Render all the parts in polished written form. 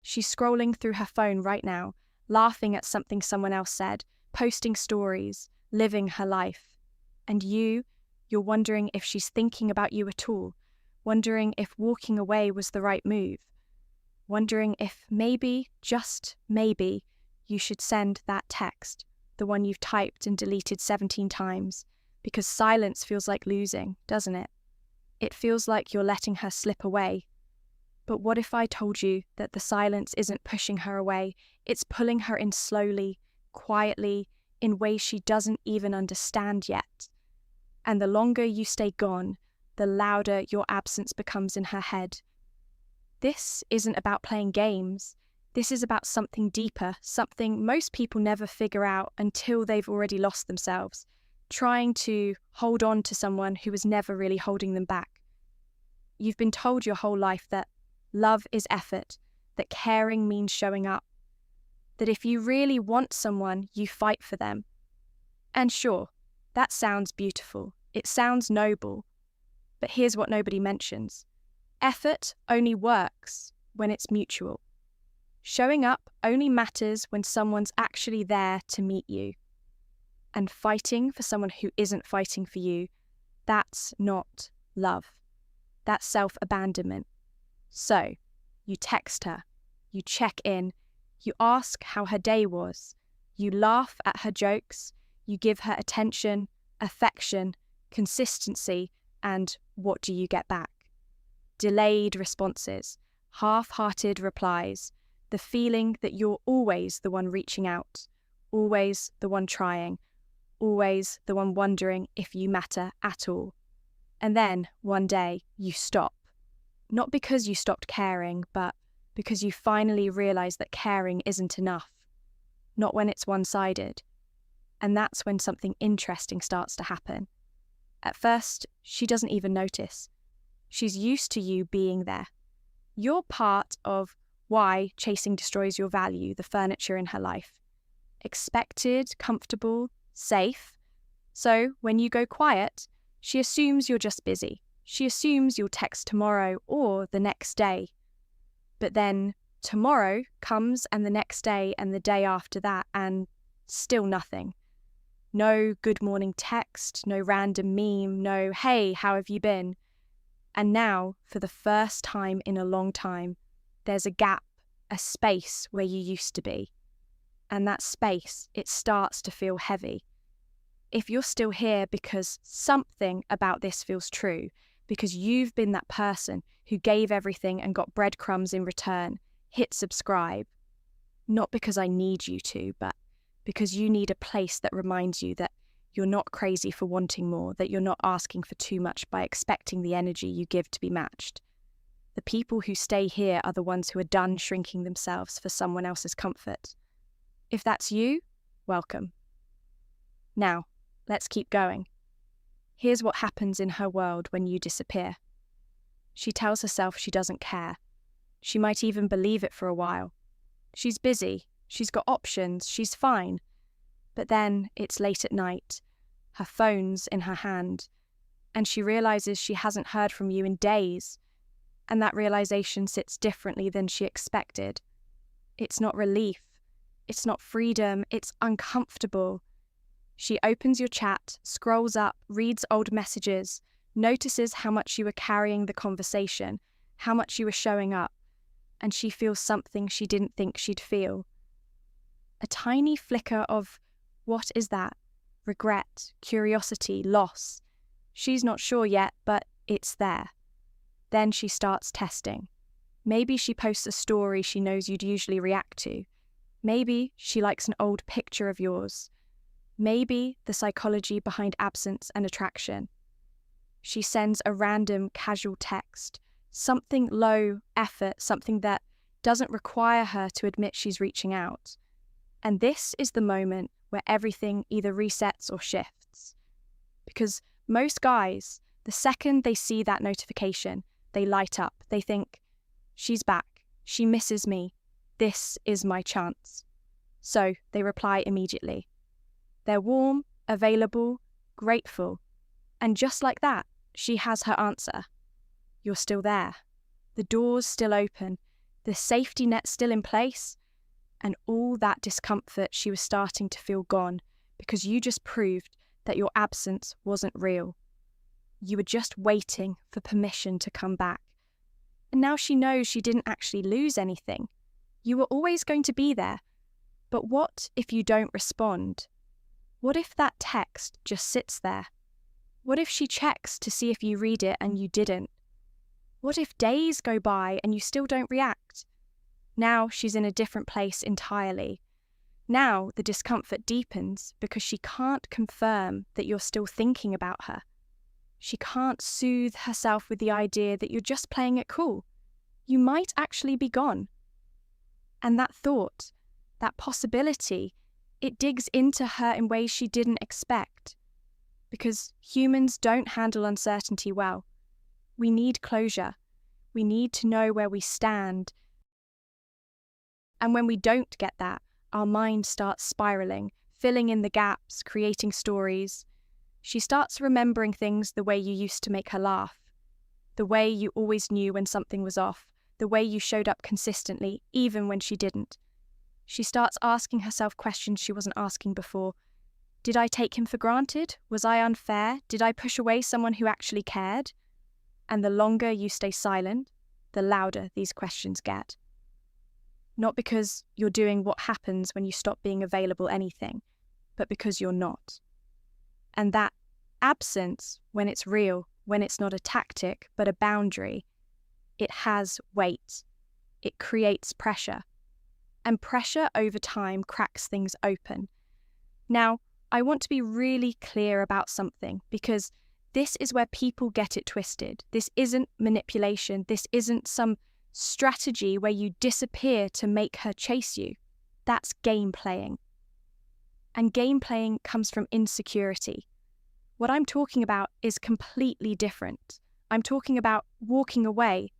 She's scrolling through her phone right now, laughing at something someone else said, posting stories, living her life. And you're wondering if she's thinking about you at all, wondering if walking away was the right move, wondering if maybe, just maybe, you should send that text, the one you've typed and deleted 17 times, because silence feels like losing, doesn't it? It feels like you're letting her slip away. But what if I told you that the silence isn't pushing her away, it's pulling her in slowly, quietly, in ways she doesn't even understand yet? And the longer you stay gone, the louder your absence becomes in her head. This isn't about playing games. This is about something deeper, something most people never figure out until they've already lost themselves, trying to hold on to someone who was never really holding them back. You've been told your whole life that love is effort, that caring means showing up, that if you really want someone, you fight for them. And sure, that sounds beautiful. It sounds noble. But here's what nobody mentions. Effort only works when it's mutual. Showing up only matters when someone's actually there to meet you. And fighting for someone who isn't fighting for you, that's not love. That's self-abandonment. So, you text her, you check in, you ask how her day was, you laugh at her jokes, you give her attention, affection, consistency, and what do you get back? Delayed responses, half-hearted replies, the feeling that you're always the one reaching out, always the one trying, always the one wondering if you matter at all. And then, one day, you stop. Not because you stopped caring, but because you finally realize that caring isn't enough. Not when it's one-sided. And that's when something interesting starts to happen. At first, she doesn't even notice. She's used to you being there. You're part of why chasing destroys your value, the furniture in her life. Expected, comfortable, safe. So when you go quiet, she assumes you're just busy. She assumes you'll text tomorrow or the next day. But then tomorrow comes and the next day and the day after that and still nothing. No good morning text, no random meme, no hey, how have you been? And now, for the first time in a long time, there's a gap, a space where you used to be. And that space, it starts to feel heavy. If you're still here because something about this feels true, because you've been that person who gave everything and got breadcrumbs in return, hit subscribe. Not because I need you to, but because you need a place that reminds you that you're not crazy for wanting more, that you're not asking for too much by expecting the energy you give to be matched. The people who stay here are the ones who are done shrinking themselves for someone else's comfort. If that's you, welcome. Now, let's keep going. Here's what happens in her world when you disappear. She tells herself she doesn't care. She might even believe it for a while. She's busy, she's got options, she's fine. But then it's late at night, her phone's in her hand, and she realizes she hasn't heard from you in days. And that realization sits differently than she expected. It's not relief, it's not freedom, it's uncomfortable. She opens your chat, scrolls up, reads old messages, notices how much you were carrying the conversation, how much you were showing up, and she feels something she didn't think she'd feel. A tiny flicker of, what is that? Regret, curiosity, loss. She's not sure yet, but it's there. Then she starts testing. Maybe she posts a story she knows you'd usually react to. Maybe she likes an old picture of yours. Maybe the psychology behind absence and attraction. She sends a random casual text, something low effort, something that doesn't require her to admit she's reaching out. And this is the moment where everything either resets or shifts. Because most guys, the second they see that notification, they light up. They think, she's back, she misses me, this is my chance. So they reply immediately. They're warm, available, grateful. And just like that, she has her answer. You're still there. The door's still open. the safety net still in place, and all that discomfort she was starting to feel gone because you just proved that your absence wasn't real. You were just waiting for permission to come back. And now she knows she didn't actually lose anything. You were always going to be there. But what if you don't respond? What if that text just sits there? What if she checks to see if you read it and you didn't? What if days go by and you still don't react? Now she's in a different place entirely. Now the discomfort deepens because she can't confirm that you're still thinking about her. She can't soothe herself with the idea that you're just playing it cool. You might actually be gone. And that thought, that possibility, it digs into her in ways she didn't expect. Because humans don't handle uncertainty well. We need closure. We need to know where we stand. And when we don't get that, our mind starts spiraling, filling in the gaps, creating stories. She starts remembering things the way you used to make her laugh, the way you always knew when something was off, the way you showed up consistently, even when she didn't. She starts asking herself questions she wasn't asking before. Did I take him for granted? Was I unfair? Did I push away someone who actually cared? And the longer you stay silent, the louder these questions get. Not because you're doing what happens when you stop being available anything, but because you're not. And that absence, when it's real, when it's not a tactic, but a boundary, it has weight. It creates pressure. And pressure over time cracks things open. Now, I want to be really clear about something because this is where people get it twisted. This isn't manipulation. This isn't some strategy where you disappear to make her chase you. That's game playing. And game playing comes from insecurity. What I'm talking about is completely different. I'm talking about walking away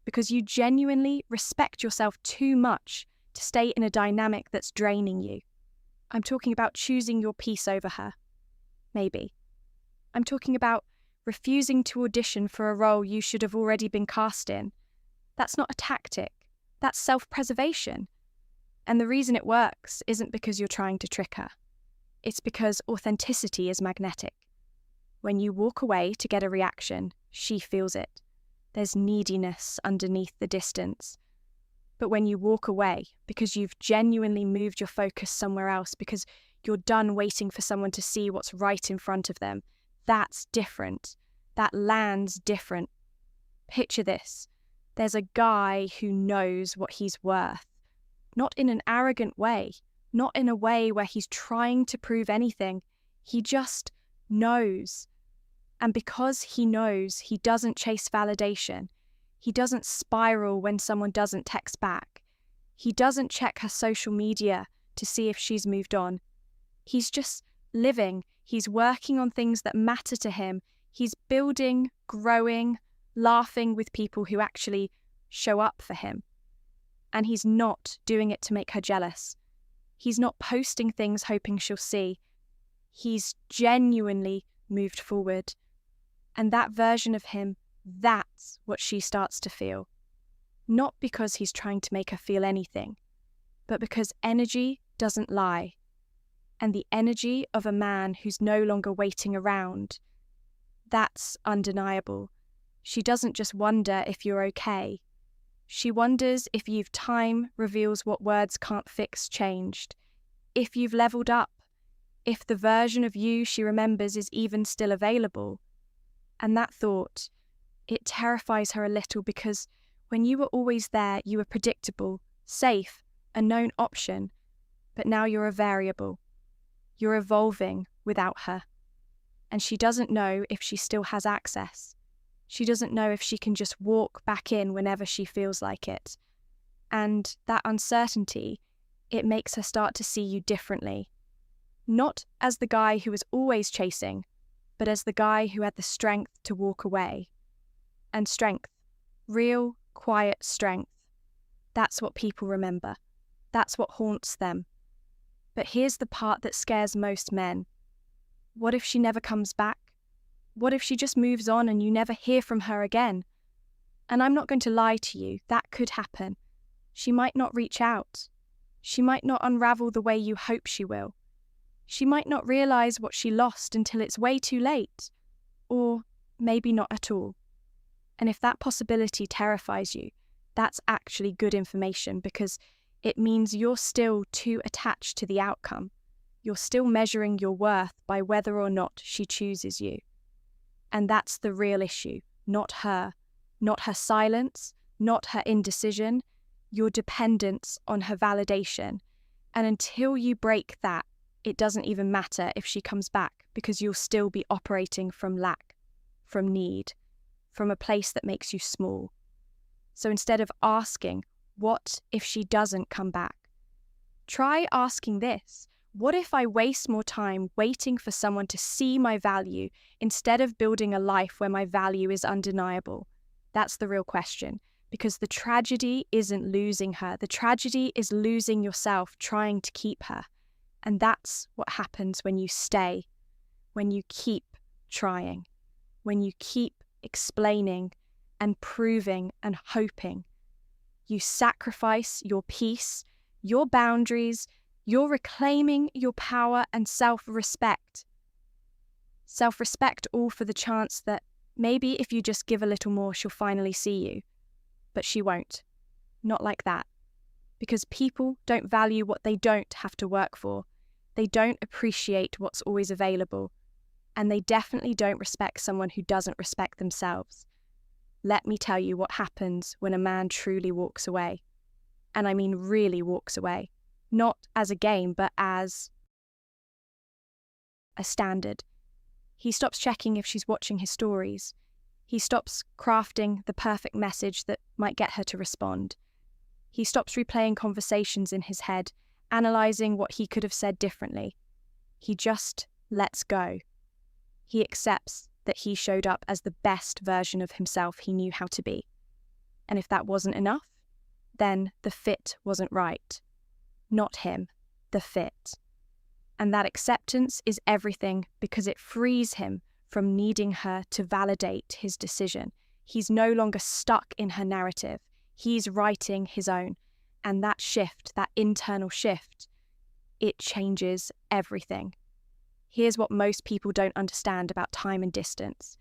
because you genuinely respect yourself too much to stay in a dynamic that's draining you. I'm talking about choosing your peace over her. Maybe. I'm talking about refusing to audition for a role you should have already been cast in. That's not a tactic. That's self-preservation. And the reason it works isn't because you're trying to trick her. It's because authenticity is magnetic. When you walk away to get a reaction, she feels it. There's neediness underneath the distance. But when you walk away because you've genuinely moved your focus somewhere else, because you're done waiting for someone to see what's right in front of them, that's different. That lands different. Picture this. There's a guy who knows what he's worth. Not in an arrogant way. Not in a way where he's trying to prove anything. He just knows. And because he knows, he doesn't chase validation. He doesn't spiral when someone doesn't text back. He doesn't check her social media to see if she's moved on. He's just living. He's working on things that matter to him. He's building, growing, laughing with people who actually show up for him. And he's not doing it to make her jealous. He's not posting things hoping she'll see. He's genuinely moved forward. And that version of him, that's what she starts to feel. Not because he's trying to make her feel anything, but because energy doesn't lie. And the energy of a man who's no longer waiting around, that's undeniable. She doesn't just wonder if you're okay. She wonders if you've time reveals what words can't fix changed, if you've leveled up, if the version of you she remembers is even still available. And that thought, it terrifies her a little because when you were always there, you were predictable, safe, a known option, but now you're a variable. You're evolving without her. And she doesn't know if she still has access. She doesn't know if she can just walk back in whenever she feels like it. And that uncertainty, it makes her start to see you differently. Not as the guy who was always chasing, but as the guy who had the strength to walk away. And strength, real, quiet strength. That's what people remember. That's what haunts them. But here's the part that scares most men. What if she never comes back? What if she just moves on and you never hear from her again? And I'm not going to lie to you, that could happen. She might not reach out. She might not unravel the way you hope she will. She might not realize what she lost until it's way too late, or maybe not at all. And if that possibility terrifies you, that's actually good information, because it means you're still too attached to the outcome. You're still measuring your worth by whether or not she chooses you. And that's the real issue, not her silence, not her indecision, your dependence on her validation. And until you break that, it doesn't even matter if she comes back, because you'll still be operating from lack, from need, from a place that makes you small. So instead of asking, what if she doesn't come back? Try asking this: what if I waste more time waiting for someone to see my value instead of building a life where my value is undeniable? That's the real question, because the tragedy isn't losing her. The tragedy is losing yourself trying to keep her. And that's what happens when you stay, when you keep trying, when you keep explaining and proving and hoping. You sacrifice your peace, your boundaries, you're reclaiming your power and self-respect. Self-respect, all for the chance that maybe if you just give a little more, she'll finally see you. But she won't. Not like that. Because people don't value what they don't have to work for. They don't appreciate what's always available. And they definitely don't respect someone who doesn't respect themselves. Let me tell you what happens when a man truly walks away. And I mean really walks away. Not as a game, but as a standard. He stops checking if she's watching his stories. He stops crafting the perfect message that might get her to respond. He stops replaying conversations in his head, analysing what he could have said differently. He just lets go. He accepts that he showed up as the best version of himself he knew how to be. And if that wasn't enough, then the fit wasn't right. Not him, the fit. And that acceptance is everything, because it frees him from needing her to validate his decision. He's no longer stuck in her narrative. He's writing his own. And that shift, that internal shift, it changes everything. Here's what most people don't understand about time and distance.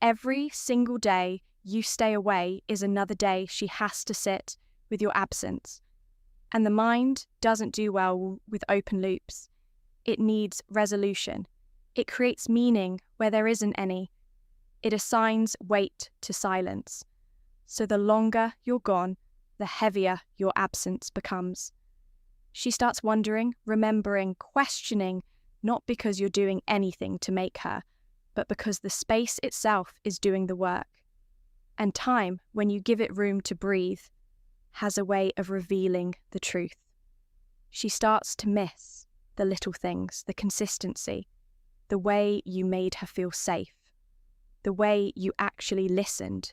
Every single day you stay away is another day she has to sit with your absence. And the mind doesn't do well with open loops. It needs resolution. It creates meaning where there isn't any. It assigns weight to silence. So the longer you're gone, the heavier your absence becomes. She starts wondering, remembering, questioning, not because you're doing anything to make her, but because the space itself is doing the work. And time, when you give it room to breathe, has a way of revealing the truth. She starts to miss the little things, the consistency, the way you made her feel safe, the way you actually listened.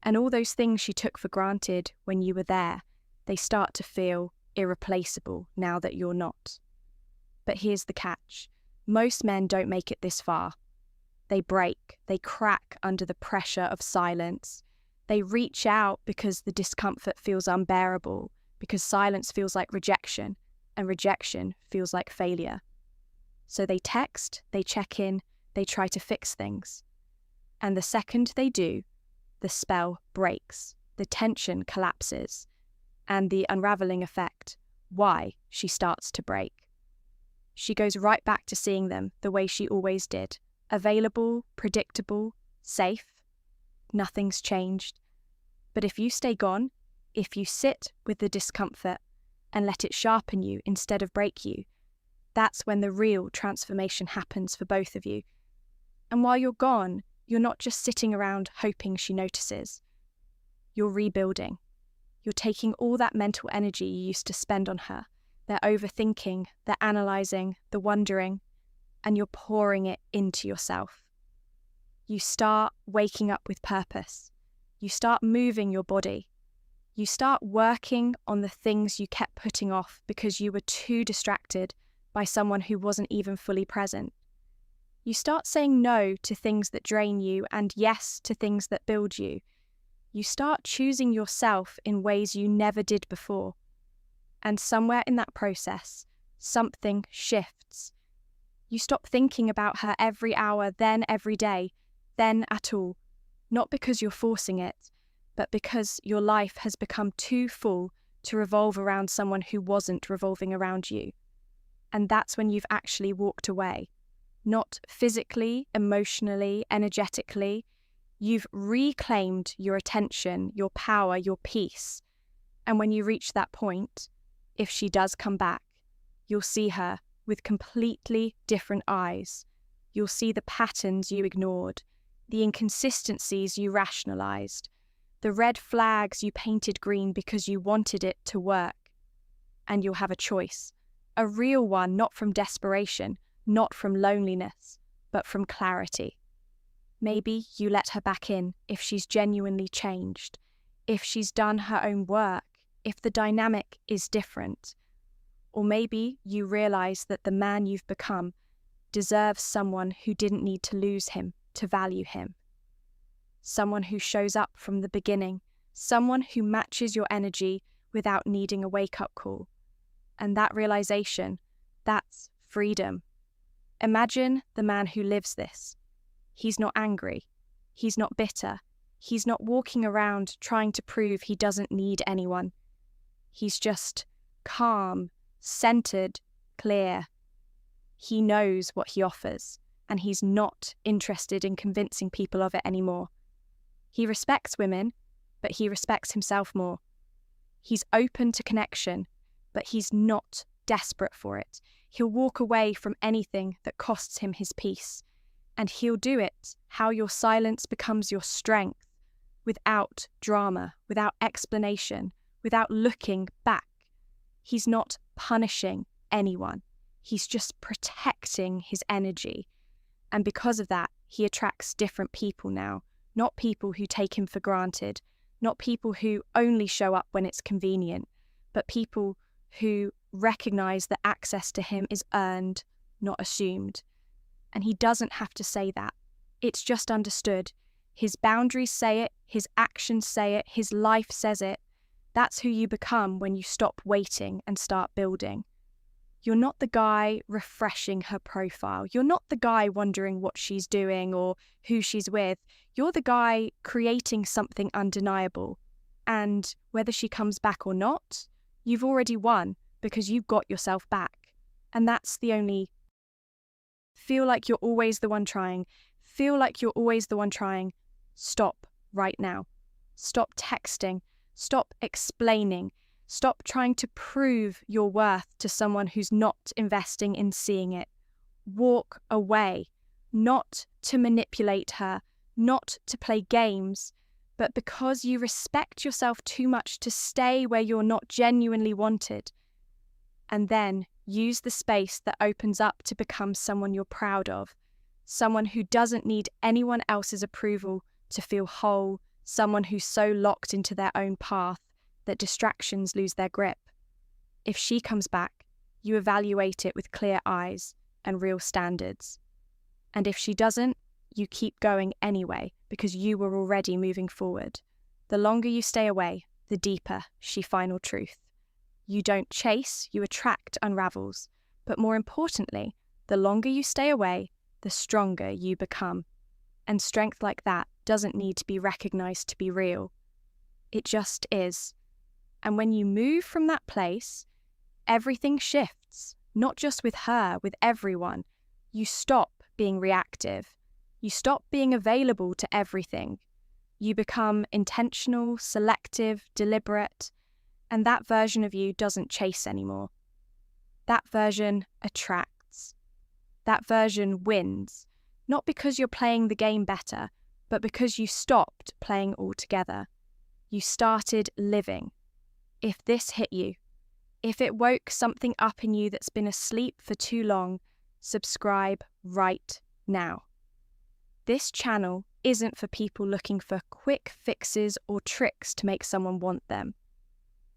And all those things she took for granted when you were there, they start to feel irreplaceable now that you're not. But here's the catch. Most men don't make it this far. They break, they crack under the pressure of silence. They reach out because the discomfort feels unbearable, because silence feels like rejection, and rejection feels like failure. So they text, they check in, they try to fix things. And the second they do, the spell breaks, the tension collapses, and the unraveling effect, why she starts to break. She goes right back to seeing them the way she always did, available, predictable, safe. Nothing's changed. But if you stay gone, if you sit with the discomfort and let it sharpen you instead of break you, that's when the real transformation happens for both of you. And while you're gone, you're not just sitting around hoping she notices. You're rebuilding. You're taking all that mental energy you used to spend on her, the overthinking, the analysing, the wondering, and you're pouring it into yourself. You start waking up with purpose. You start moving your body. You start working on the things you kept putting off because you were too distracted by someone who wasn't even fully present. You start saying no to things that drain you and yes to things that build you. you start choosing yourself in ways you never did before. And somewhere in that process, something shifts. You stop thinking about her every hour, then every day, then at all. Not because you're forcing it, but because your life has become too full to revolve around someone who wasn't revolving around you. And that's when you've actually walked away. Not physically, emotionally, energetically. You've reclaimed your attention, your power, your peace. And when you reach that point, if she does come back, you'll see her with completely different eyes. You'll see the patterns you ignored, the inconsistencies you rationalized, the red flags you painted green because you wanted it to work. And you'll have a choice, a real one, not from desperation, not from loneliness, but from clarity. Maybe you let her back in if she's genuinely changed, if she's done her own work, if the dynamic is different. Or maybe you realize that the man you've become deserves someone who didn't need to lose him to value him. Someone who shows up from the beginning, someone who matches your energy without needing a wake-up call. And that realization, that's freedom. Imagine the man who lives this. He's not angry. He's not bitter. He's not walking around trying to prove he doesn't need anyone. He's just calm, centered, clear. He knows what he offers, and he's not interested in convincing people of it anymore. He respects women, but he respects himself more. He's open to connection, but he's not desperate for it. He'll walk away from anything that costs him his peace. And he'll do it how your silence becomes your strength, without drama, without explanation, without looking back. He's not punishing anyone. He's just protecting his energy. And because of that, he attracts different people now, not people who take him for granted, not people who only show up when it's convenient, but people who recognize that access to him is earned, not assumed. And he doesn't have to say that. It's just understood. His boundaries say it, his actions say it, his life says it. That's who you become when you stop waiting and start building. You're not the guy refreshing her profile. You're not the guy wondering what she's doing or who she's with. You're the guy creating something undeniable. And whether she comes back or not, you've already won because you've got yourself back. And that's the only. Feel like you're always the one trying. Feel like you're always the one trying. Stop right now. Stop texting. Stop explaining. Stop trying to prove your worth to someone who's not investing in seeing it. Walk away. Not to manipulate her, not to play games, but because you respect yourself too much to stay where you're not genuinely wanted. And then use the space that opens up to become someone you're proud of, someone who doesn't need anyone else's approval to feel whole, someone who's so locked into their own path that distractions lose their grip. If she comes back, you evaluate it with clear eyes and real standards. And if she doesn't, you keep going anyway because you were already moving forward. The longer you stay away, the deeper she final truth. You don't chase, you attract unravels. But more importantly, the longer you stay away, the stronger you become. And strength like that doesn't need to be recognized to be real. It just is. And when you move from that place, everything shifts, not just with her, with everyone. You stop being reactive. You stop being available to everything. You become intentional, selective, deliberate, and that version of you doesn't chase anymore. That version attracts. That version wins, not because you're playing the game better, but because you stopped playing altogether. You started living. If this hit you, if it woke something up in you that's been asleep for too long, subscribe right now. This channel isn't for people looking for quick fixes or tricks to make someone want them.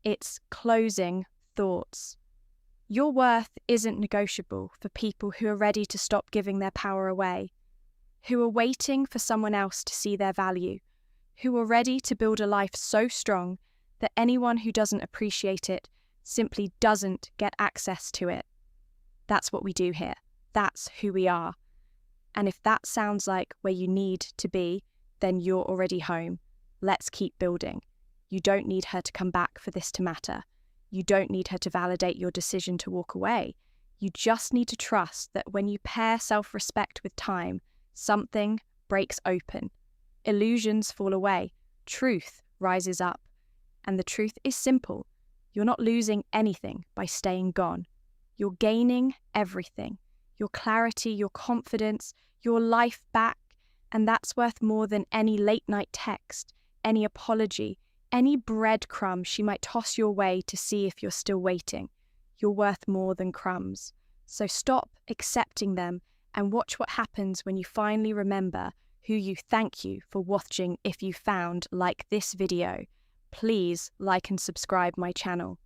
It's closing thoughts. Your worth isn't negotiable for people who are ready to stop giving their power away, who are waiting for someone else to see their value, who are ready to build a life so strong that anyone who doesn't appreciate it simply doesn't get access to it. That's what we do here. That's who we are. And if that sounds like where you need to be, then you're already home. Let's keep building. You don't need her to come back for this to matter. You don't need her to validate your decision to walk away. You just need to trust that when you pair self-respect with time, something breaks open. Illusions fall away. Truth rises up. And the truth is simple. You're not losing anything by staying gone. You're gaining everything. Your clarity, your confidence, your life back. And that's worth more than any late-night text, any apology, any breadcrumb she might toss your way to see if you're still waiting. You're worth more than crumbs. So stop accepting them and watch what happens when you finally remember who you thank you for watching. If you found like this video, please like and subscribe my channel.